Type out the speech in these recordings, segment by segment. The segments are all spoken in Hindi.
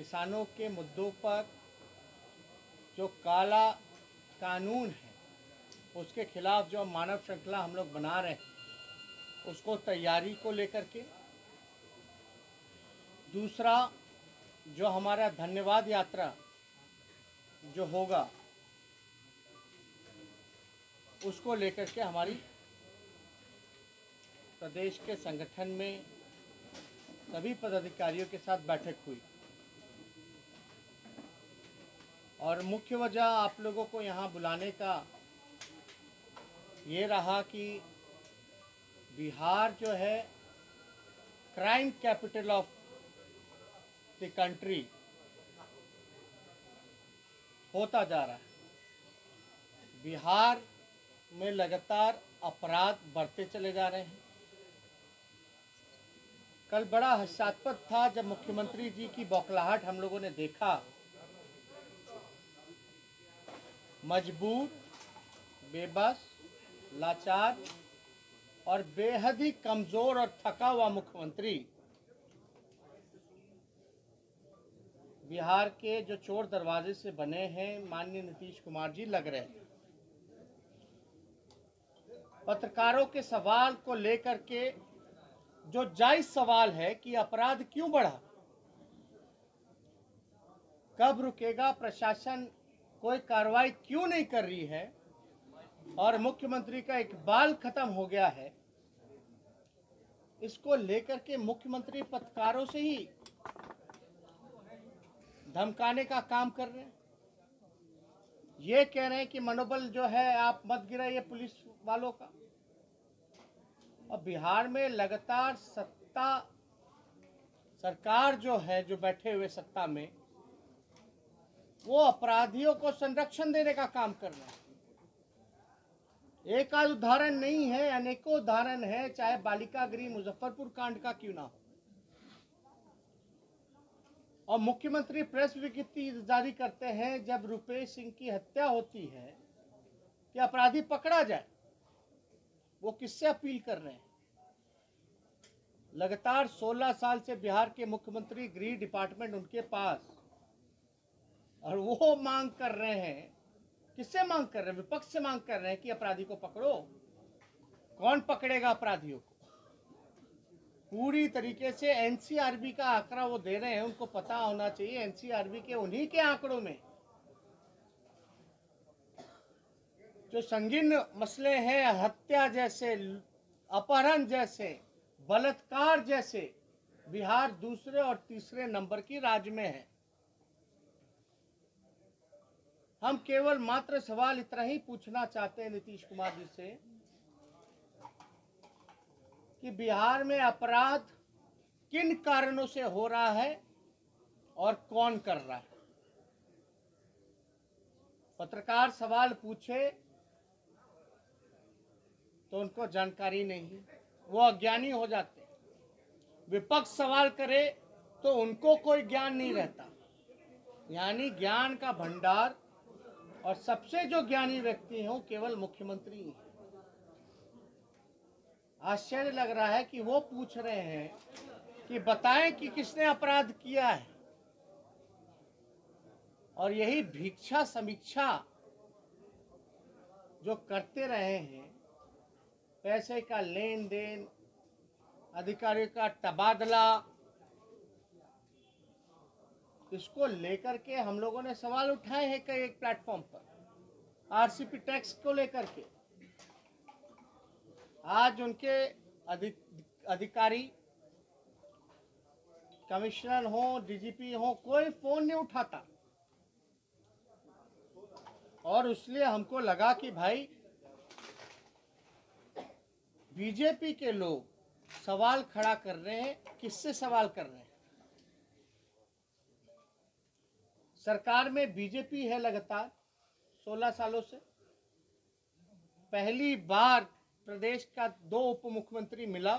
किसानों के मुद्दों पर जो काला कानून है उसके खिलाफ जो मानव श्रृंखला हम लोग बना रहे हैं उसको तैयारी को लेकर के, दूसरा जो हमारा धन्यवाद यात्रा जो होगा उसको लेकर के हमारी प्रदेश के संगठन में सभी पदाधिकारियों के साथ बैठक हुई और मुख्य वजह आप लोगों को यहाँ बुलाने का ये रहा कि बिहार जो है crime capital of the country होता जा रहा है। बिहार में लगातार अपराध बढ़ते चले जा रहे हैं। कल बड़ा हास्यास्पद था जब मुख्यमंत्री जी की बौखलाहट हम लोगों ने देखा। मजबूर, बेबस, लाचार और बेहद ही कमजोर और थका हुआ मुख्यमंत्री बिहार के जो चोर दरवाजे से बने हैं माननीय नीतीश कुमार जी लग रहे हैं। पत्रकारों के सवाल को लेकर के जो जायज सवाल है कि अपराध क्यों बढ़ा, कब रुकेगा, प्रशासन कोई कार्रवाई क्यों नहीं कर रही है और मुख्यमंत्री का इकबाल खत्म हो गया है, इसको लेकर के मुख्यमंत्री पत्रकारों से ही धमकाने का काम कर रहे हैं। ये कह रहे हैं कि मनोबल जो है आप मत गिराइए पुलिस वालों का। और बिहार में लगातार सरकार जो है, जो बैठे हुए सत्ता में, वो अपराधियों को संरक्षण देने का काम कर रहे हैं। एक आध उदाहरण नहीं है, अनेकों उदाहरण है, चाहे बालिका गृह मुजफ्फरपुर कांड का क्यों ना हो। और मुख्यमंत्री प्रेस विज्ञप्ति जारी करते हैं जब रुपेश सिंह की हत्या होती है कि अपराधी पकड़ा जाए। वो किससे अपील कर रहे हैं? लगातार 16 साल से बिहार के मुख्यमंत्री, गृह डिपार्टमेंट उनके पास, और वो मांग कर रहे हैं। किससे मांग कर रहे हैं? विपक्ष से मांग कर रहे हैं कि अपराधी को पकड़ो। कौन पकड़ेगा अपराधियों को? पूरी तरीके से एनसीआरबी का आंकड़ा वो दे रहे हैं। उनको पता होना चाहिए एनसीआरबी के उन्हीं के आंकड़ों में जो संगीन मसले हैं, हत्या जैसे, अपहरण जैसे, बलात्कार जैसे, बिहार दूसरे और तीसरे नंबर की राज्य में है। हम केवल मात्र सवाल इतना ही पूछना चाहते हैं नीतीश कुमार जी से कि बिहार में अपराध किन कारणों से हो रहा है और कौन कर रहा है। पत्रकार सवाल पूछे तो उनको जानकारी नहीं, वो अज्ञानी हो जाते। विपक्ष सवाल करे तो उनको कोई ज्ञान नहीं रहता। यानी ज्ञान का भंडार और सबसे जो ज्ञानी व्यक्ति हैं वो केवल मुख्यमंत्री ही हैं। आश्चर्य लग रहा है कि वो पूछ रहे हैं कि बताएं कि किसने अपराध किया है, और यही भिक्षा समीक्षा जो करते रहे हैं, पैसे का लेन देन, अधिकारियों का तबादला, इसको लेकर के हम लोगों ने सवाल उठाए हैं कई एक प्लेटफॉर्म पर। आरसीपी टैक्स को लेकर के आज उनके अधिकारी, कमिश्नर हो, डीजीपी हो, कोई फोन नहीं उठाता। और इसलिए हमको लगा कि भाई बीजेपी के लोग सवाल खड़ा कर रहे हैं। किससे सवाल कर रहे हैं? सरकार में बीजेपी है लगातार 16 सालों से। पहली बार प्रदेश का 2 उप मुख्यमंत्री मिला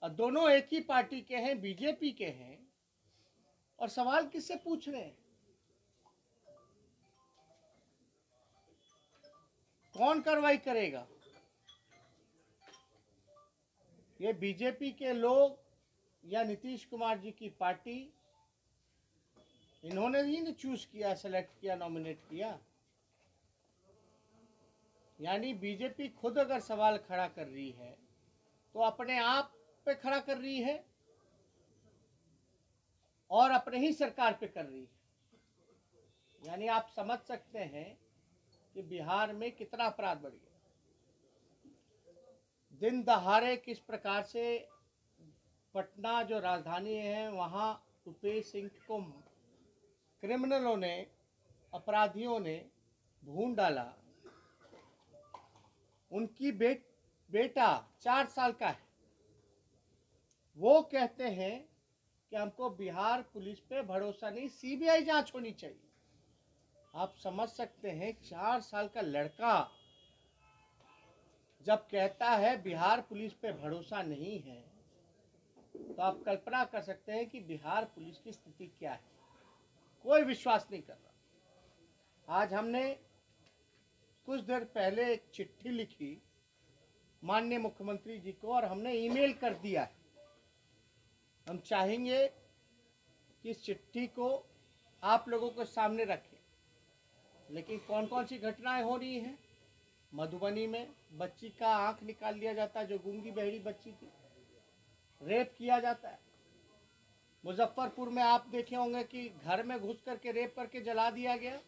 और दोनों एक ही पार्टी के हैं, बीजेपी के हैं। और सवाल किससे पूछ रहे हैं? कौन कार्रवाई करेगा? ये बीजेपी के लोग या नीतीश कुमार जी की पार्टी इन्होंने ही नहीं चूज किया, सेलेक्ट किया, नॉमिनेट किया। यानी बीजेपी खुद अगर सवाल खड़ा कर रही है तो अपने आप पे खड़ा कर रही है और अपने ही सरकार पे कर रही है। यानी आप समझ सकते हैं कि बिहार में कितना अपराध बढ़ गया। दिन दहाड़े किस प्रकार से पटना जो राजधानी है वहाँ रुपेश सिंह को क्रिमिनलों ने, अपराधियों ने भून डाला। उनकी बेटा 4 साल का है, वो कहते हैं कि हमको बिहार पुलिस पे भरोसा नहीं, सीबीआई जांच होनी चाहिए। आप समझ सकते हैं 4 साल का लड़का जब कहता है बिहार पुलिस पे भरोसा नहीं है, तो आप कल्पना कर सकते हैं कि बिहार पुलिस की स्थिति क्या है। कोई विश्वास नहीं कर रहा। आज हमने कुछ देर पहले एक चिट्ठी लिखी माननीय मुख्यमंत्री जी को और हमने ईमेल कर दिया है। हम चाहेंगे कि इस चिट्ठी को आप लोगों के सामने रखें। लेकिन कौन कौन सी घटनाएं हो रही हैं? मधुबनी में बच्ची का आंख निकाल लिया जाता है, जो गूंगी बहरी बच्ची थी, रेप किया जाता है। मुजफ्फरपुर में आप देखे होंगे कि घर में घुस करके रेप करके जला दिया गया।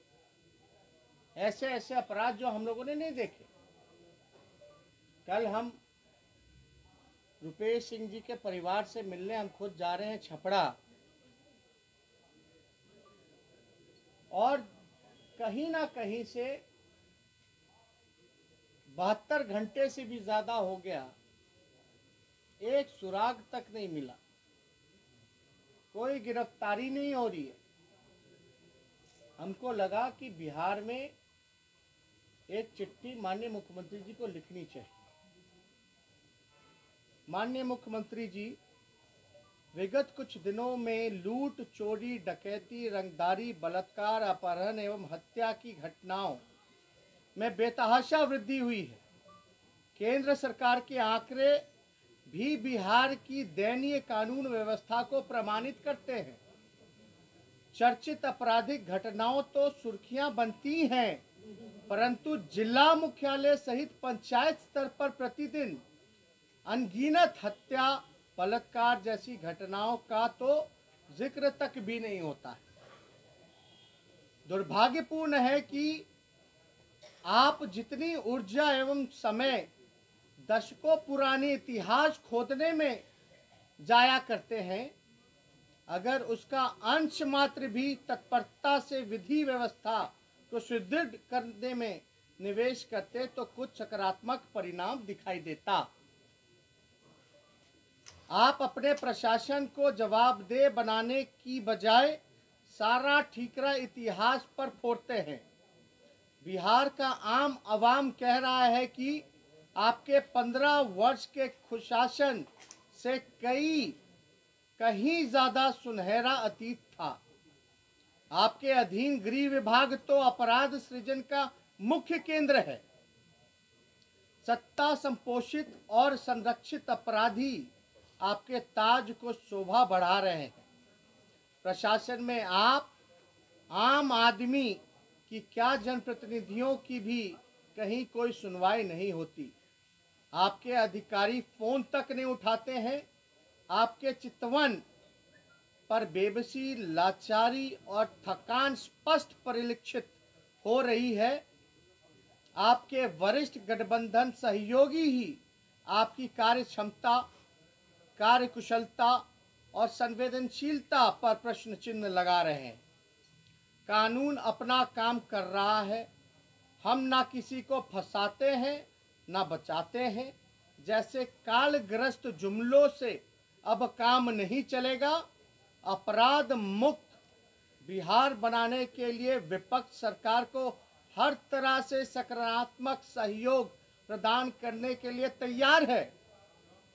ऐसे ऐसे अपराध जो हम लोगों ने नहीं देखे। कल हम रुपेश सिंह जी के परिवार से मिलने हम खुद जा रहे हैं छपरा, और कहीं ना कहीं से 72 घंटे से भी ज़्यादा हो गया, एक सुराग तक नहीं मिला, कोई गिरफ्तारी नहीं हो रही है। हमको लगा कि बिहार में एक चिट्ठी माननीय मुख्यमंत्री जी को लिखनी चाहिए। माननीय मुख्यमंत्री जी, विगत कुछ दिनों में लूट, चोरी, डकैती, रंगदारी, बलात्कार, अपहरण एवं हत्या की घटनाओं में बेतहाशा वृद्धि हुई है। केंद्र सरकार के आंकड़े भी बिहार की दयनीय कानून व्यवस्था को प्रमाणित करते हैं। चर्चित आपराधिक घटनाओं तो सुर्खियां बनती हैं, परंतु जिला मुख्यालय सहित पंचायत स्तर पर प्रतिदिन अनगिनत हत्या, बलात्कार जैसी घटनाओं का तो जिक्र तक भी नहीं होता है। दुर्भाग्यपूर्ण है कि आप जितनी ऊर्जा एवं समय दशकों पुराने इतिहास खोदने में जाया करते हैं, अगर उसका अंश मात्र भी तत्परता से विधि व्यवस्था को सुदृढ़ करने में निवेश करते तो कुछ सकारात्मक परिणाम दिखाई देता। आप अपने प्रशासन को जवाबदेह बनाने की बजाय सारा ठीकरा इतिहास पर फोड़ते हैं। बिहार का आम आवाम कह रहा है कि आपके 15 वर्ष के कुशासन से कहीं ज़्यादा सुनहरा अतीत था। आपके अधीन गृह विभाग तो अपराध सृजन का मुख्य केंद्र है। सत्ता संपोषित और संरक्षित अपराधी आपके ताज को शोभा बढ़ा रहे हैं। प्रशासन में आप आम आदमी की क्या, जनप्रतिनिधियों की भी कहीं कोई सुनवाई नहीं होती। आपके अधिकारी फोन तक नहीं उठाते हैं। आपके चितवन पर बेबसी, लाचारी और थकान स्पष्ट परिलक्षित हो रही है। आपके वरिष्ठ गठबंधन सहयोगी ही आपकी कार्य क्षमता, कार्यकुशलता और संवेदनशीलता पर प्रश्न चिन्ह लगा रहे हैं। कानून अपना काम कर रहा है। हम ना किसी को फंसाते हैं ना बचाते हैं। जैसे कालग्रस्त जुमलों से अब काम नहीं चलेगा। अपराध मुक्त बिहार बनाने के लिए विपक्ष सरकार को हर तरह से सकारात्मक सहयोग प्रदान करने के लिए तैयार है।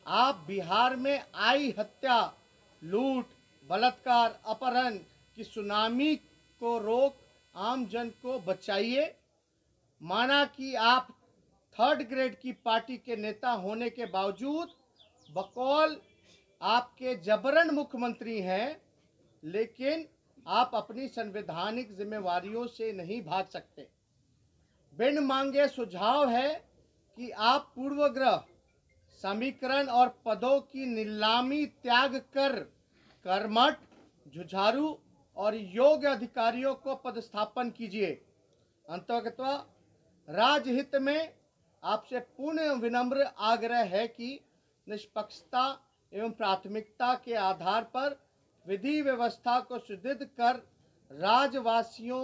आप बिहार में आई हत्या, लूट, बलात्कार, अपहरण की सुनामी को रोक आम जन को बचाइए। माना कि आप 3rd ग्रेड की पार्टी के नेता होने के बावजूद बकौल आपके जबरन मुख्यमंत्री हैं, लेकिन आप अपनी संवैधानिक जिम्मेवारियों से नहीं भाग सकते। बिन मांगे सुझाव है कि आप पूर्वग्रह, समीकरण और पदों की नीलामी त्याग कर कर्मठ, जुझारू और योग्य अधिकारियों को पदस्थापन कीजिए। अंततः राजहित में आपसे पूर्ण विनम्र आग्रह है कि निष्पक्षता एवं प्राथमिकता के आधार पर विधि व्यवस्था को सुदृढ़ कर राज्यवासियों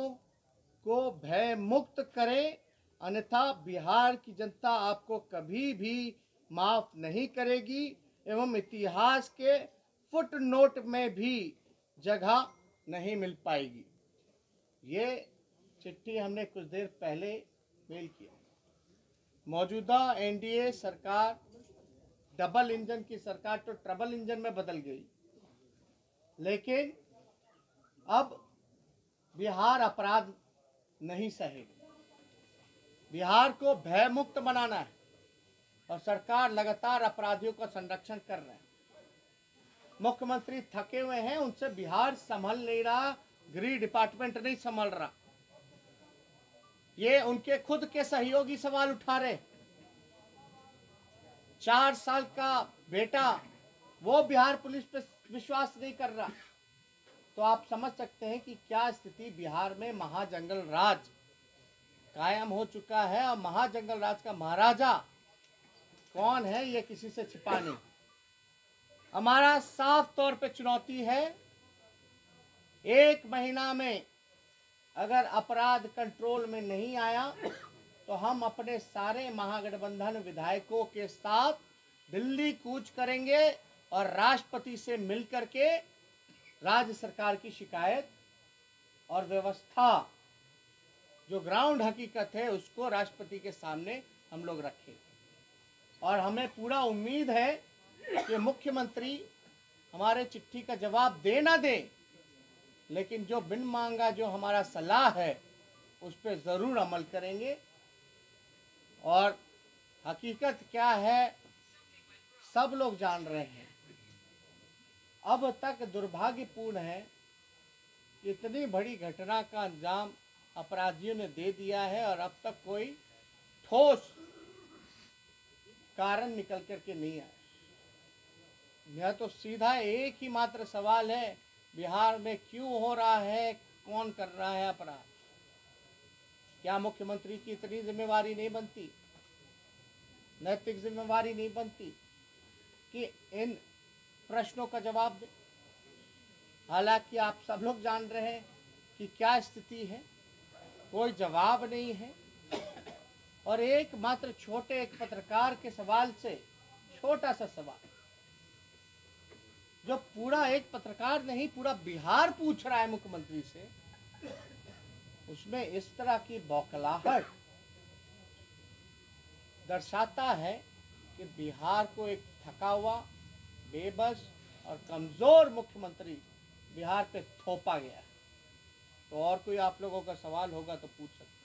को भय मुक्त करें, अन्यथा बिहार की जनता आपको कभी भी माफ नहीं करेगी एवं इतिहास के फुटनोट में भी जगह नहीं मिल पाएगी। ये चिट्ठी हमने कुछ देर पहले मेल किया। मौजूदा एनडीए सरकार, डबल इंजन की सरकार तो ट्रबल इंजन में बदल गई, लेकिन अब बिहार अपराध नहीं सहेगा। बिहार को भय मुक्त बनाना है और सरकार लगातार अपराधियों का संरक्षण कर रहे हैं। मुख्यमंत्री थके हुए हैं, उनसे बिहार संभल नहीं रहा, गृह डिपार्टमेंट नहीं संभल रहा। ये उनके खुद के सहयोगी सवाल उठा रहे। 4 साल का बेटा वो बिहार पुलिस पे विश्वास नहीं कर रहा। तो आप समझ सकते हैं कि क्या स्थिति बिहार में महाजंगल राज कायम हो चुका है। और महाजंगल राज का महाराजा कौन है, ये किसी से छिपा नहीं। हमारा साफ तौर पे चुनौती है, 1 महीना में अगर अपराध कंट्रोल में नहीं आया तो हम अपने सारे महागठबंधन विधायकों के साथ दिल्ली कूच करेंगे और राष्ट्रपति से मिलकर के राज्य सरकार की शिकायत और व्यवस्था, जो ग्राउंड हकीकत है, उसको राष्ट्रपति के सामने हम लोग रखेंगे। और हमें पूरा उम्मीद है कि मुख्यमंत्री हमारे चिट्ठी का जवाब दे ना दे, लेकिन जो बिन मांगा जो हमारा सलाह है उस पर ज़रूर अमल करेंगे। और हकीकत क्या है सब लोग जान रहे हैं। अब तक दुर्भाग्यपूर्ण है, इतनी बड़ी घटना का अंजाम अपराधियों ने दे दिया है और अब तक कोई ठोस कारण निकल करके नहीं आया। यह तो सीधा एक ही मात्र सवाल है, बिहार में क्यों हो रहा है, कौन कर रहा है अपराध? क्या मुख्यमंत्री की इतनी जिम्मेवारी नहीं बनती, नैतिक जिम्मेवारी नहीं बनती कि इन प्रश्नों का जवाब दे? हालांकि आप सब लोग जान रहे हैं कि क्या स्थिति है, कोई जवाब नहीं है। और एक मात्र छोटे एक पत्रकार के सवाल से, छोटा सा सवाल जो पूरा एक पत्रकार नहीं पूरा बिहार पूछ रहा है मुख्यमंत्री से, उसमें इस तरह की बौखलाहट दर्शाता है कि बिहार को एक थका हुआ, बेबस और कमज़ोर मुख्यमंत्री बिहार पे थोपा गया है। तो और कोई आप लोगों का सवाल होगा तो पूछ सकते हैं।